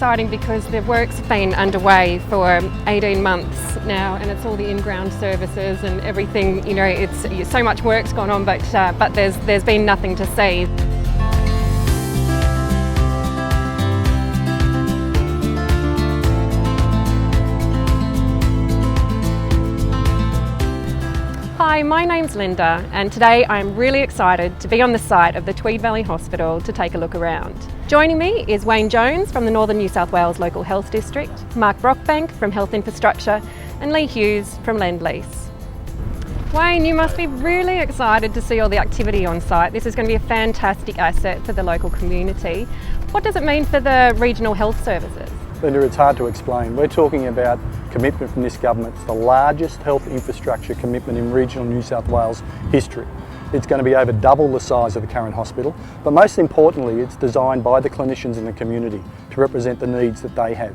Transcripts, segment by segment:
exciting because the work's been underway for 18 months now, and it's all the in-ground services and everything. You know, it's so much work's gone on, but there's been nothing to see. Hi, my name's Linda, and today I'm really excited to be on the site of the Tweed Valley Hospital to take a look around. Joining me is Wayne Jones from the Northern New South Wales Local Health District, Mark Brockbank from Health Infrastructure, and Lee Hughes from Lendlease. Wayne, you must be really excited to see all the activity on site. This is going to be a fantastic asset for the local community. What does it mean for the regional health services? Linda, it's hard to explain. We're talking about commitment from this government. It's the largest health infrastructure commitment in regional New South Wales history. It's going to be over double the size of the current hospital, but most importantly, it's designed by the clinicians in the community to represent the needs that they have.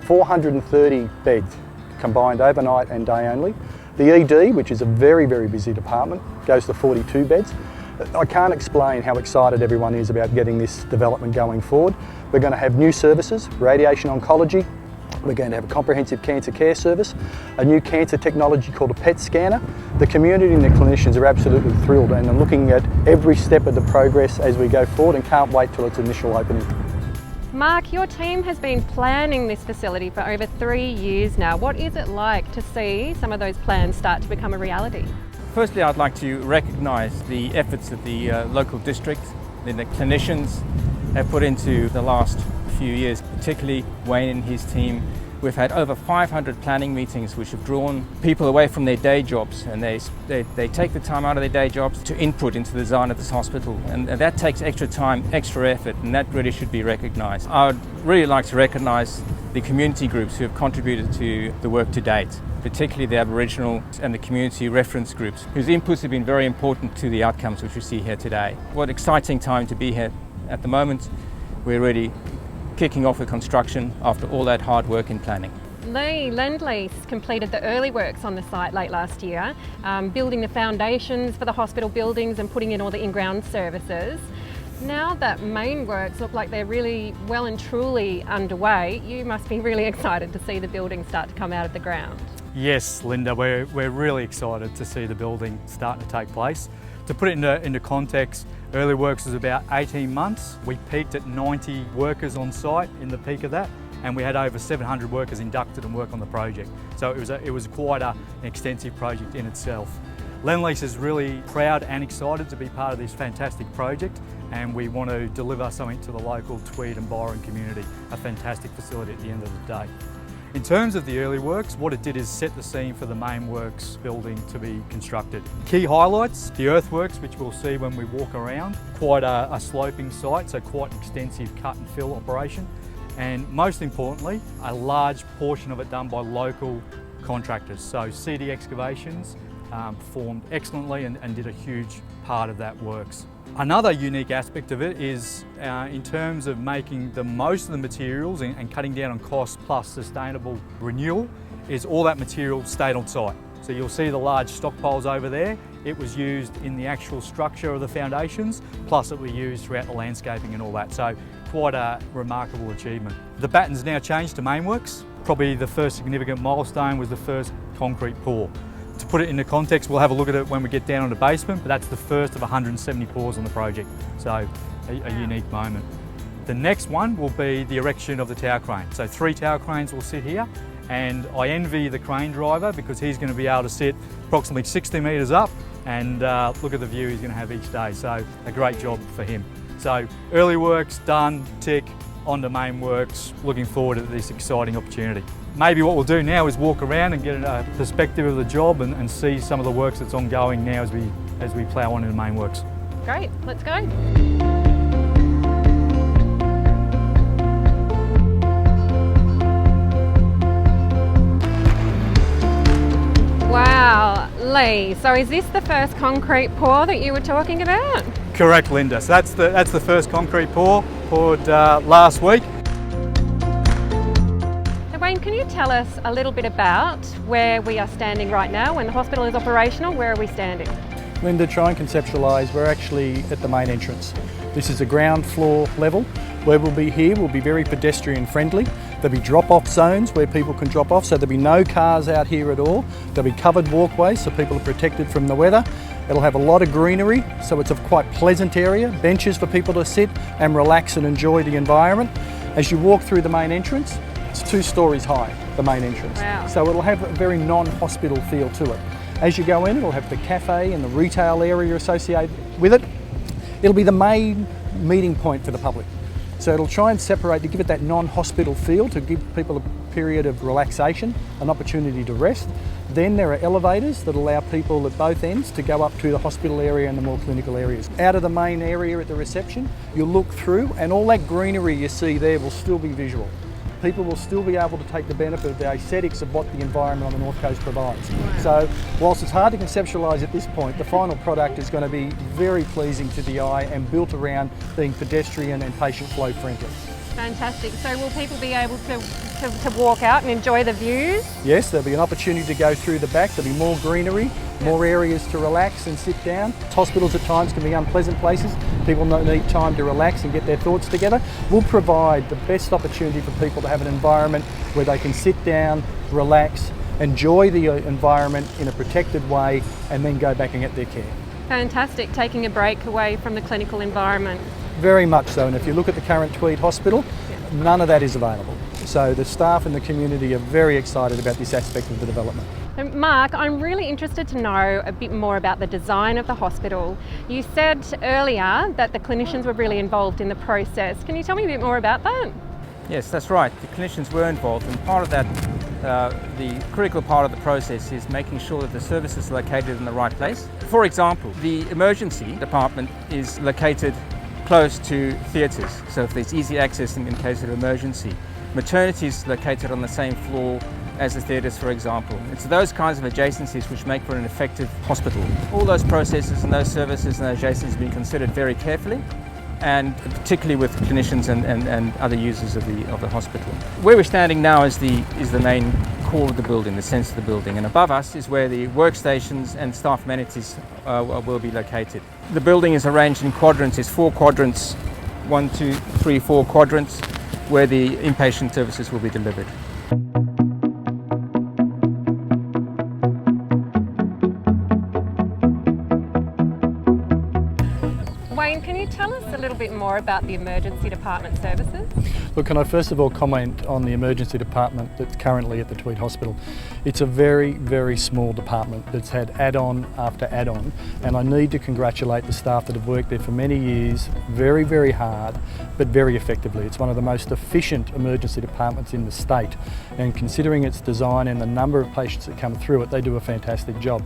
430 beds combined overnight and day only. The ED, which is a very, very busy department, goes to 42 beds. I can't explain how excited everyone is about getting this development going forward. We're going to have new services, radiation oncology. We're going to have a comprehensive cancer care service, a new cancer technology called a PET scanner. The community and the clinicians are absolutely thrilled and are looking at every step of the progress as we go forward and can't wait till its initial opening. Mark, your team has been planning this facility for over 3 years now. What is it like to see some of those plans start to become a reality? Firstly, I'd like to recognise the efforts that the local district and the clinicians have put into the last few years, particularly Wayne and his team. We've had over 500 planning meetings which have drawn people away from their day jobs, and they take the time out of their day jobs to input into the design of this hospital, and that takes extra time, extra effort, and that really should be recognised. I would really like to recognise the community groups who have contributed to the work to date, particularly the Aboriginal and the community reference groups, whose inputs have been very important to the outcomes which we see here today. What an exciting time to be here at the moment. We're really kicking off with construction after all that hard work in planning. Lee, Lendlease completed the early works on the site late last year, building the foundations for the hospital buildings and putting in all the in-ground services. Now that main works look like they're really well and truly underway, you must be really excited to see the building start to come out of the ground. Yes, Linda, we're really excited to see the building starting to take place. To put it into context, early works was about 18 months. We peaked at 90 workers on site in the peak of that, and we had over 700 workers inducted and work on the project. So it was quite an extensive project in itself. Lendlease is really proud and excited to be part of this fantastic project, and we want to deliver something to the local Tweed and Byron community, a fantastic facility at the end of the day. In terms of the early works, what it did is set the scene for the main works building to be constructed. Key highlights, the earthworks, which we'll see when we walk around. Quite a sloping site, so quite an extensive cut and fill operation. And most importantly, a large portion of it done by local contractors. So CD Excavations performed excellently and did a huge part of that works. Another unique aspect of it is in terms of making the most of the materials and cutting down on cost plus sustainable renewal, is all that material stayed on site. So you'll see the large stockpiles over there. It was used in the actual structure of the foundations, plus it was used throughout the landscaping and all that. So quite a remarkable achievement. The batten's now changed to mainworks. Probably the first significant milestone was the first concrete pour. To put it into context, we'll have a look at it when we get down on the basement, but that's the first of 170 pours on the project, so a unique moment. The next one will be the erection of the tower crane. So 3 tower cranes will sit here, and I envy the crane driver because he's going to be able to sit approximately 60 metres up and look at the view he's going to have each day, so a great job for him. So early works done, tick, on to main works, looking forward to this exciting opportunity. Maybe what we'll do now is walk around and get a perspective of the job and see some of the works that's ongoing now as we plough on into main works. Great, let's go. Wow, Lee, so is this the first concrete pour that you were talking about? Correct, Linda. So that's the first concrete pour, poured last week. Wayne, can you tell us a little bit about where we are standing right now? When the hospital is operational, where are we standing? Linda, try and conceptualise, we're actually at the main entrance. This is a ground floor level. Where we'll be here will be very pedestrian friendly. There'll be drop-off zones where people can drop off, so there'll be no cars out here at all. There'll be covered walkways so people are protected from the weather. It'll have a lot of greenery, so it's a quite pleasant area, benches for people to sit and relax and enjoy the environment. As you walk through the main entrance, it's 2 stories high, the main entrance. Wow. So it'll have a very non-hospital feel to it. As you go in, it'll have the cafe and the retail area associated with it. It'll be the main meeting point for the public. So it'll try and separate to give it that non-hospital feel, to give people a period of relaxation, an opportunity to rest. Then there are elevators that allow people at both ends to go up to the hospital area and the more clinical areas. Out of the main area at the reception, you'll look through and all that greenery you see there will still be visual. People will still be able to take the benefit of the aesthetics of what the environment on the North Coast provides. Wow. So whilst it's hard to conceptualise at this point, the final product is going to be very pleasing to the eye and built around being pedestrian and patient flow friendly. Fantastic. So will people be able to walk out and enjoy the views? Yes, there'll be an opportunity to go through the back. There'll be more greenery, more areas to relax and sit down. Hospitals at times can be unpleasant places. People need time to relax and get their thoughts together. We'll provide the best opportunity for people to have an environment where they can sit down, relax, enjoy the environment in a protected way, and then go back and get their care. Fantastic, taking a break away from the clinical environment. Very much so, and if you look at the current Tweed Hospital, none of that is available. So the staff and the community are very excited about this aspect of the development. And Mark, I'm really interested to know a bit more about the design of the hospital. You said earlier that the clinicians were really involved in the process. Can you tell me a bit more about that? Yes, that's right. The clinicians were involved, and part of that, the critical part of the process is making sure that the service is located in the right place. For example, the emergency department is located close to theatres, so if there's easy access in case of emergency. Maternity is located on the same floor as the theatres, for example. It's those kinds of adjacencies which make for an effective hospital. All those processes and those services and those adjacencies have been considered very carefully, and particularly with clinicians and other users of the hospital. Where we're standing now is the main core of the building, the centre of the building, and above us is where the workstations and staff amenities will be located. The building is arranged in quadrants. It's 4 quadrants, 1, 2, 3, 4 quadrants, where the inpatient services will be delivered. Wayne, can you tell us a little bit more about the emergency department services? Look, can I first of all comment on the emergency department that's currently at the Tweed Hospital. It's a very, very small department that's had add-on after add-on, and I need to congratulate the staff that have worked there for many years, very, very hard, but very effectively. It's one of the most efficient emergency departments in the state, and considering its design and the number of patients that come through it, they do a fantastic job.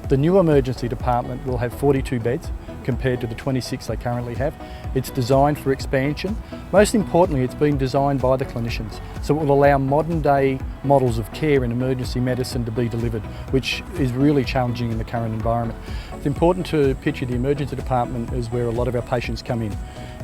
The new emergency department will have 42 beds compared to the 26 they currently have. It's designed for expansion. Most importantly, it's been designed by the clinicians, so it will allow modern day models of care in emergency medicine to be delivered, which is really challenging in the current environment. It's important to picture the emergency department as where a lot of our patients come in.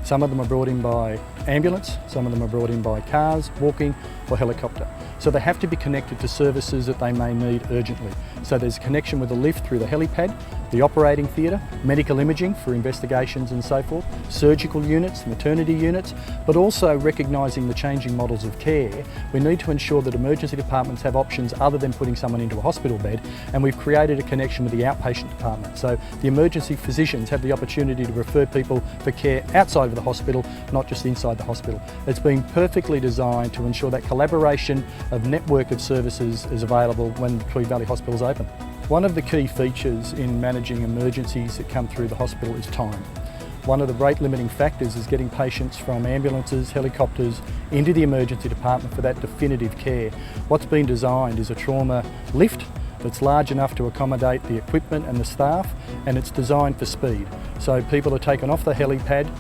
Some of them are brought in by ambulance, some of them are brought in by cars, walking or helicopter. So they have to be connected to services that they may need urgently. So there's a connection with a lift through the helipad, the operating theatre, medical imaging for investigations and so forth, surgical units, maternity units, but also recognising the changing models of care. We need to ensure that emergency departments have options other than putting someone into a hospital bed, and we've created a connection with the outpatient department. So the emergency physicians have the opportunity to refer people for care outside of the hospital, not just inside the hospital. It's been perfectly designed to ensure that collaboration of network of services is available when Tweed Valley Hospital is open. One of the key features in managing emergencies that come through the hospital is time. One of the rate limiting factors is getting patients from ambulances, helicopters into the emergency department for that definitive care. What's been designed is a trauma lift that's large enough to accommodate the equipment and the staff, and it's designed for speed. So people are taken off the helipad,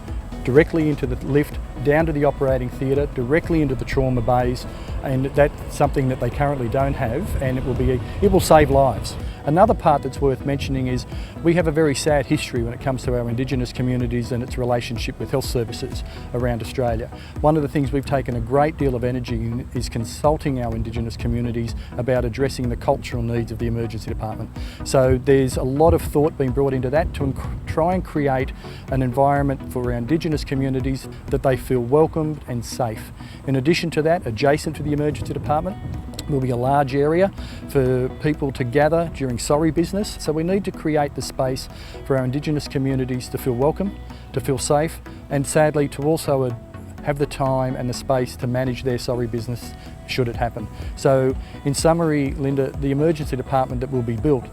directly into the lift, down to the operating theatre, directly into the trauma bays, and that's something that they currently don't have, and it will save lives. Another part that's worth mentioning is we have a very sad history when it comes to our Indigenous communities and its relationship with health services around Australia. One of the things we've taken a great deal of energy in is consulting our Indigenous communities about addressing the cultural needs of the emergency department. So there's a lot of thought being brought into that to try and create an environment for our Indigenous communities that they feel welcomed and safe. In addition to that, adjacent to the emergency department, will be a large area for people to gather during sorry business. So we need to create the space for our Indigenous communities to feel welcome, to feel safe, and sadly to also have the time and the space to manage their sorry business should it happen. So in summary, Linda, the emergency department that will be built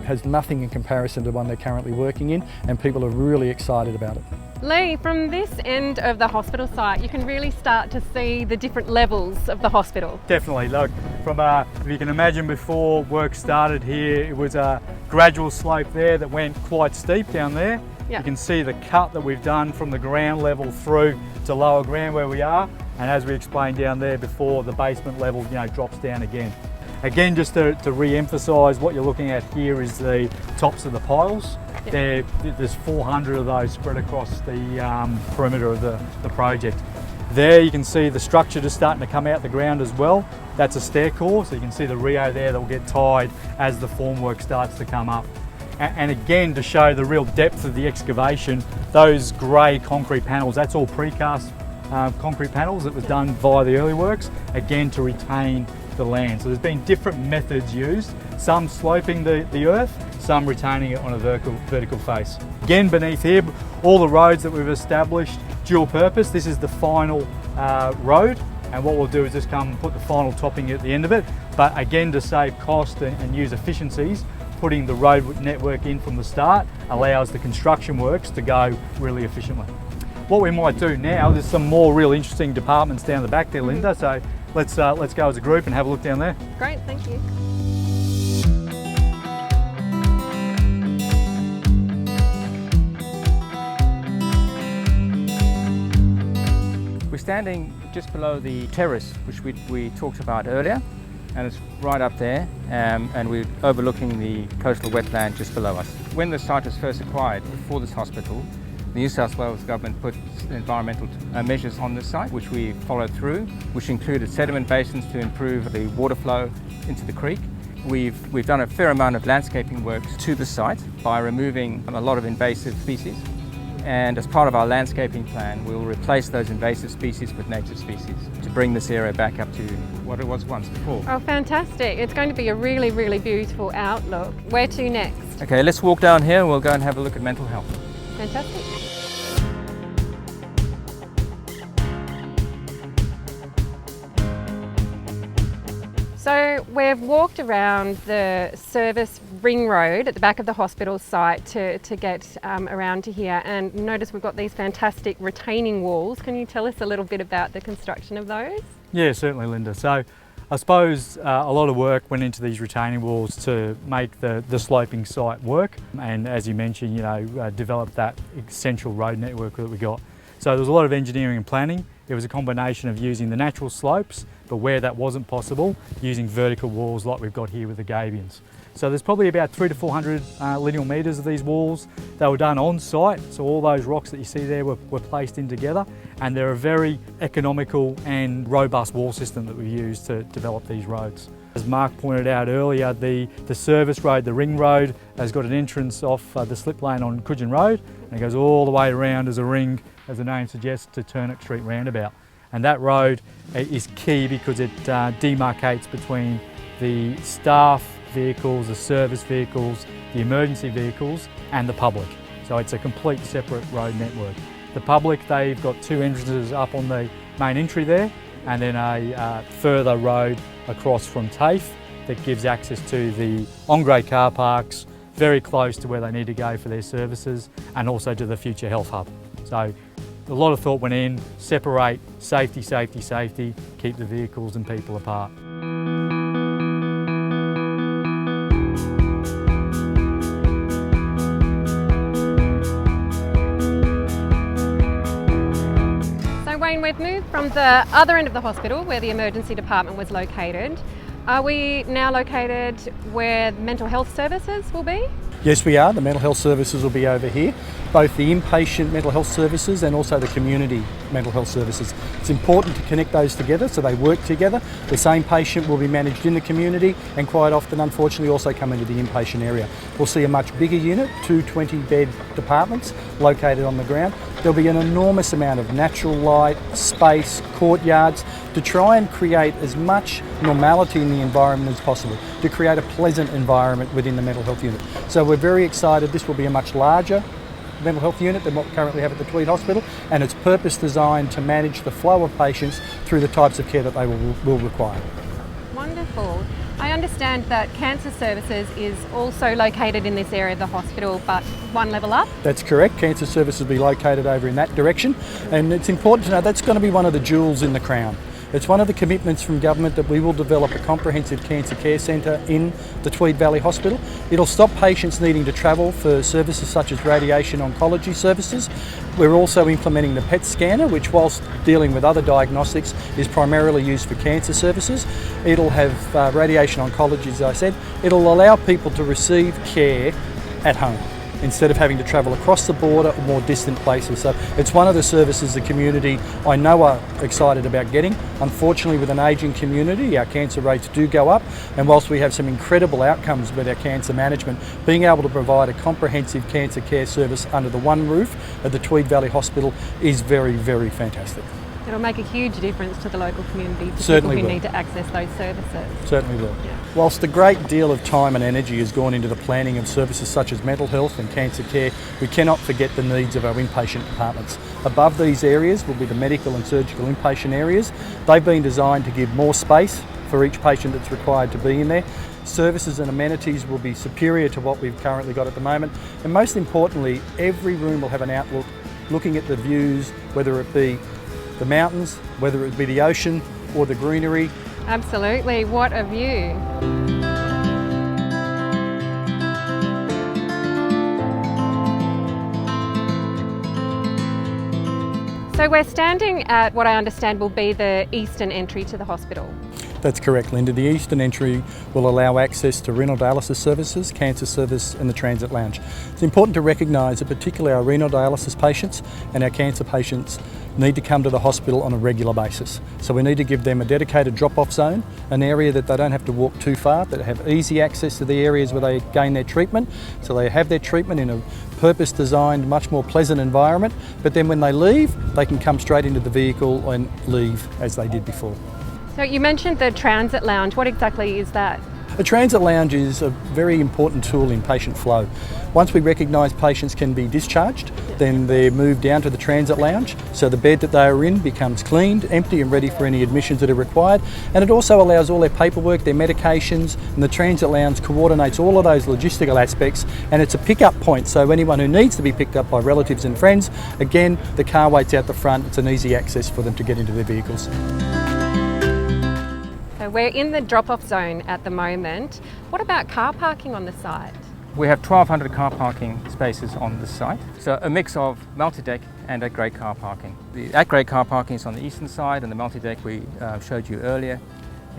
has nothing in comparison to the one they're currently working in, and people are really excited about it. Lee, from this end of the hospital site, you can really start to see the different levels of the hospital. Definitely. Look, from if you can imagine, before work started here, it was a gradual slope there that went quite steep down there. Yeah. You can see the cut that we've done from the ground level through to lower ground where we are, and as we explained down there before, the basement level, drops down again. Again, just to re-emphasise, what you're looking at here is the tops of the piles. Yep. There's 400 of those spread across the perimeter of the project. There you can see the structure just starting to come out the ground as well. That's a stair core, so you can see the Rio there that will get tied as the formwork starts to come up. And again, to show the real depth of the excavation, those grey concrete panels, that's all precast concrete panels that was done via the early works, again to retain the land. So there's been different methods used, some sloping the earth, some retaining it on a vertical face. Again, beneath here, all the roads that we've established, dual purpose. This is the final road, and what we'll do is just come and put the final topping at the end of it. But again, to save cost and use efficiencies, putting the road network in from the start allows the construction works to go really efficiently. What we might do now, there's some more real interesting departments down the back there, Linda, so let's go as a group and have a look down there. Great, thank you. We're standing just below the terrace, which we talked about earlier, and it's right up there, and we're overlooking the coastal wetland just below us. When the site was first acquired for this hospital, the New South Wales government put environmental measures on this site, which we followed through, which included sediment basins to improve the water flow into the creek. We've done a fair amount of landscaping works to the site by removing a lot of invasive species. And as part of our landscaping plan, we'll replace those invasive species with native species to bring this area back up to what it was once before. Oh, fantastic. It's going to be a really, really beautiful outlook. Where to next? Okay, let's walk down here and we'll go and have a look at mental health. Fantastic. So we've walked around the service ring road at the back of the hospital site to get around to here, and notice we've got these fantastic retaining walls. Can you tell us a little bit about the construction of those? Yeah, certainly, Linda. So I suppose a lot of work went into these retaining walls to make the sloping site work, and as you mentioned, develop that essential road network that we got. So there was a lot of engineering and planning. It was a combination of using the natural slopes, but where that wasn't possible, using vertical walls like we've got here with the gabions. So there's probably about 300 to 400 lineal metres of these walls. They were done on site, so all those rocks that you see there were placed in together, and they're a very economical and robust wall system that we use to develop these roads. As Mark pointed out earlier, the service road, the ring road, has got an entrance off the slip lane on Coogin Road, and it goes all the way around as a ring, as the name suggests, to Turnip Street roundabout. And that road is key because it demarcates between the staff vehicles, the service vehicles, the emergency vehicles and the public. So it's a complete separate road network. The public, they've got two entrances up on the main entry there, and then a further road across from TAFE that gives access to the on-grade car parks, very close to where they need to go for their services, and also to the future health hub. So a lot of thought went in, separate safety, safety, safety, keep the vehicles and people apart. So Wayne, we've moved from the other end of the hospital where the emergency department was located Are we now located where mental health services will be? Yes, we are. The mental health services will be over here, both the inpatient mental health services and also the community mental health services. It's important to connect those together so they work together. The same patient will be managed in the community and quite often, unfortunately, also come into the inpatient area. We'll see a much bigger unit, 2 20-bed departments located on the ground. There'll be an enormous amount of natural light, space, courtyards to try and create as much normality in the environment as possible, to create a pleasant environment within the mental health unit. So we're very excited. This will be a much larger mental health unit than what we currently have at the Tweed Hospital, and it's purpose designed to manage the flow of patients through the types of care that they will require. Wonderful. I understand that cancer services is also located in this area of the hospital, but one level up? That's correct. Cancer services will be located over in that direction, and it's important to know that's going to be one of the jewels in the crown. It's one of the commitments from government that we will develop a comprehensive cancer care centre in the Tweed Valley Hospital. It'll stop patients needing to travel for services such as radiation oncology services. We're also implementing the PET scanner, which whilst dealing with other diagnostics is primarily used for cancer services. It'll have radiation oncology, as I said. It'll allow people to receive care at home, instead of having to travel across the border or more distant places. So it's one of the services the community I know are excited about getting. Unfortunately, with an ageing community, our cancer rates do go up, and whilst we have some incredible outcomes with our cancer management, being able to provide a comprehensive cancer care service under the one roof at the Tweed Valley Hospital is very, very fantastic. It'll make a huge difference to the local community, to Certainly people who will. need to access those services. Certainly will. Yeah. Whilst a great deal of time and energy has gone into the planning of services such as mental health and cancer care, we cannot forget the needs of our inpatient departments. Above these areas will be the medical and surgical inpatient areas. They've been designed to give more space for each patient that's required to be in there. Services and amenities will be superior to what we've currently got at the moment, and most importantly, every room will have an outlook looking at the views, whether it be the mountains, whether it be the ocean or the greenery. Absolutely, what a view. So we're standing at what I understand will be the eastern entry to the hospital. That's correct, Linda. The eastern entry will allow access to renal dialysis services, cancer service and the transit lounge. It's important to recognise that particularly our renal dialysis patients and our cancer patients need to come to the hospital on a regular basis. So we need to give them a dedicated drop-off zone, an area that they don't have to walk too far, that have easy access to the areas where they gain their treatment. So they have their treatment in a purpose-designed, much more pleasant environment, but then when they leave, they can come straight into the vehicle and leave as they did before. So you mentioned the transit lounge. What exactly is that? A transit lounge is a very important tool in patient flow. Once we recognise patients can be discharged, then they're moved down to the transit lounge, so the bed that they are in becomes cleaned, empty and ready for any admissions that are required, and it also allows all their paperwork, their medications, and the transit lounge coordinates all of those logistical aspects, and it's a pick-up point, so anyone who needs to be picked up by relatives and friends, again, the car waits out the front, it's an easy access for them to get into their vehicles. So we're in the drop-off zone at the moment. What about car parking on the site? We have 1,200 car parking spaces on the site, so a mix of multi-deck and at-grade car parking. The at-grade car parking is on the eastern side, and the multi-deck we showed you earlier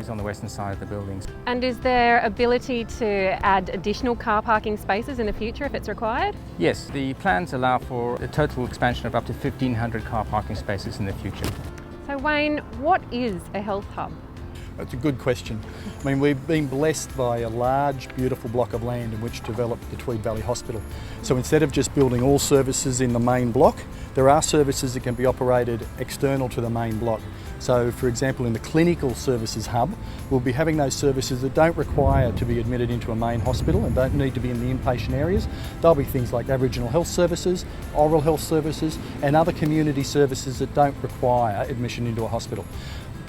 is on the western side of the buildings. And is there ability to add additional car parking spaces in the future if it's required? Yes, the plans allow for a total expansion of up to 1,500 car parking spaces in the future. So Wayne, what is a health hub? That's a good question. I mean, we've been blessed by a large, beautiful block of land in which to develop the Tweed Valley Hospital. So instead of just building all services in the main block, there are services that can be operated external to the main block. So for example, in the clinical services hub, we'll be having those services that don't require to be admitted into a main hospital and don't need to be in the inpatient areas. There'll be things like Aboriginal health services, oral health services, and other community services that don't require admission into a hospital.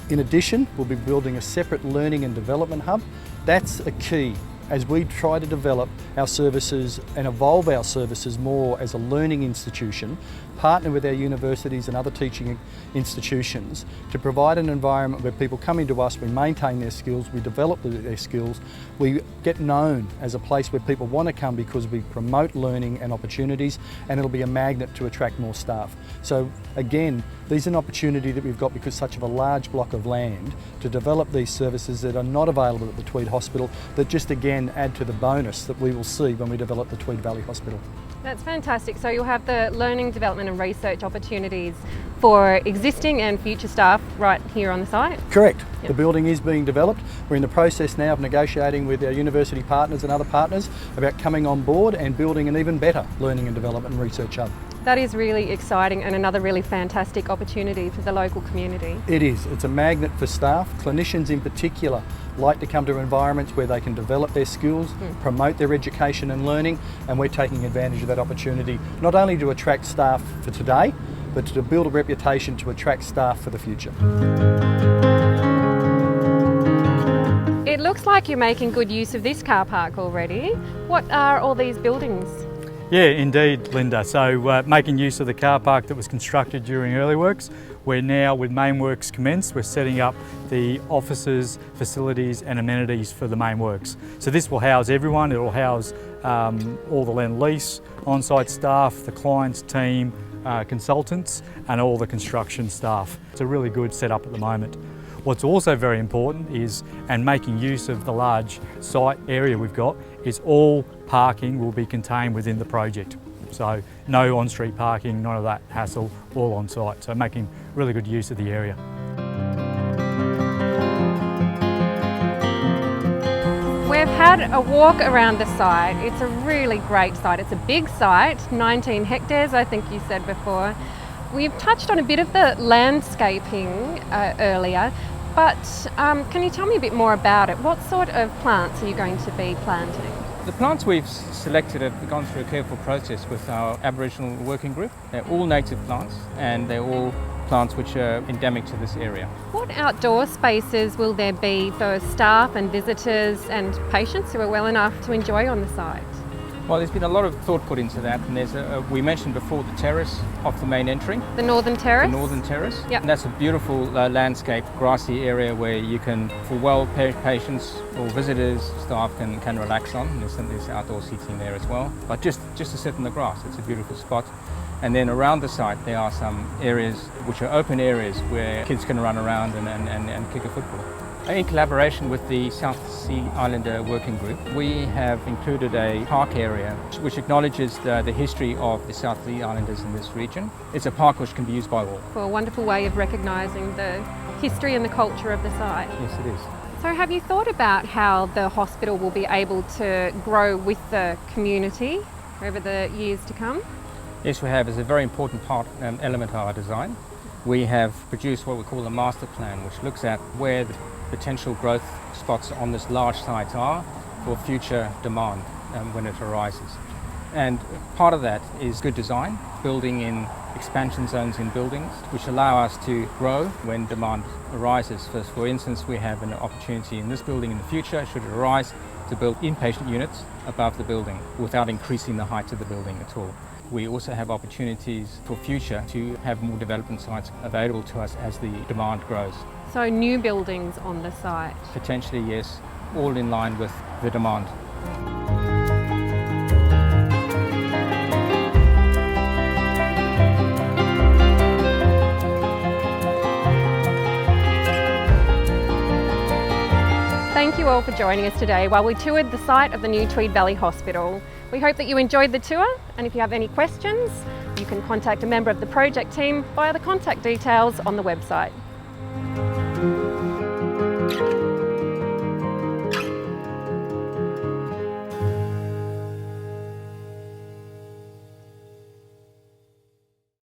In addition, we'll be building a separate learning and development hub. That's a key as we try to develop our services and evolve our services more as a learning institution, partner with our universities and other teaching institutions to provide an environment where people come into us, we maintain their skills, we develop their skills, we get known as a place where people want to come because we promote learning and opportunities, and it'll be a magnet to attract more staff. So again, these are an opportunity that we've got because such of a large block of land to develop these services that are not available at the Tweed Hospital, that just again add to the bonus that we will see when we develop the Tweed Valley Hospital. That's fantastic. So you'll have the learning, development and research opportunities for existing and future staff right here on the site? Correct. Yep. The building is being developed. We're in the process now of negotiating with our university partners and other partners about coming on board and building an even better learning and development and research hub. That is really exciting and another really fantastic opportunity for the local community. It is. It's a magnet for staff. Clinicians in particular like to come to environments where they can develop their skills, promote their education and learning, and we're taking advantage of that opportunity, not only to attract staff for today, but to build a reputation to attract staff for the future. It looks like you're making good use of this car park already. What are all these buildings? Yeah, indeed, Linda. So making use of the car park that was constructed during early works, we're now, with main works commenced, we're setting up the offices, facilities and amenities for the main works. So this will house everyone. It will house all the Lendlease, on-site staff, the client's team, consultants and all the construction staff. It's a really good setup at the moment. What's also very important is, and making use of the large site area we've got, is all parking will be contained within the project. So no on-street parking, none of that hassle, all on site. So making really good use of the area. We've had a walk around the site. It's a really great site. It's a big site, 19 hectares, I think you said before. We've touched on a bit of the landscaping earlier, but can you tell me a bit more about it? What sort of plants are you going to be planting? The plants we've selected have gone through a careful process with our Aboriginal working group. They're all native plants and they're all plants which are endemic to this area. What outdoor spaces will there be for staff and visitors and patients who are well enough to enjoy on the site? Well, there's been a lot of thought put into that, and there's we mentioned before the terrace off the main entry. The Northern Terrace? The Northern Terrace. Yep. And that's a beautiful landscape, grassy area where you can, for patients or visitors, staff can relax on. And there's outdoor seating there as well. But just to sit in the grass, it's a beautiful spot. And then around the site there are some areas which are open areas where kids can run around and kick a football. In collaboration with the South Sea Islander Working Group, we have included a park area which acknowledges the history of the South Sea Islanders in this region. It's a park which can be used by all. For a wonderful way of recognising the history and the culture of the site. Yes, it is. So have you thought about how the hospital will be able to grow with the community over the years to come? Yes, we have. It's a very important element of our design. We have produced what we call a master plan, which looks at where the potential growth spots on this large site are for future demand when it arises. And part of that is good design, building in expansion zones in buildings, which allow us to grow when demand arises. For instance, we have an opportunity in this building in the future, should it arise, to build inpatient units above the building without increasing the height of the building at all. We also have opportunities for future to have more development sites available to us as the demand grows. So new buildings on the site? Potentially, yes, all in line with the demand. Thank you all for joining us today while we toured the site of the new Tweed Valley Hospital. We hope that you enjoyed the tour, and if you have any questions, you can contact a member of the project team via the contact details on the website.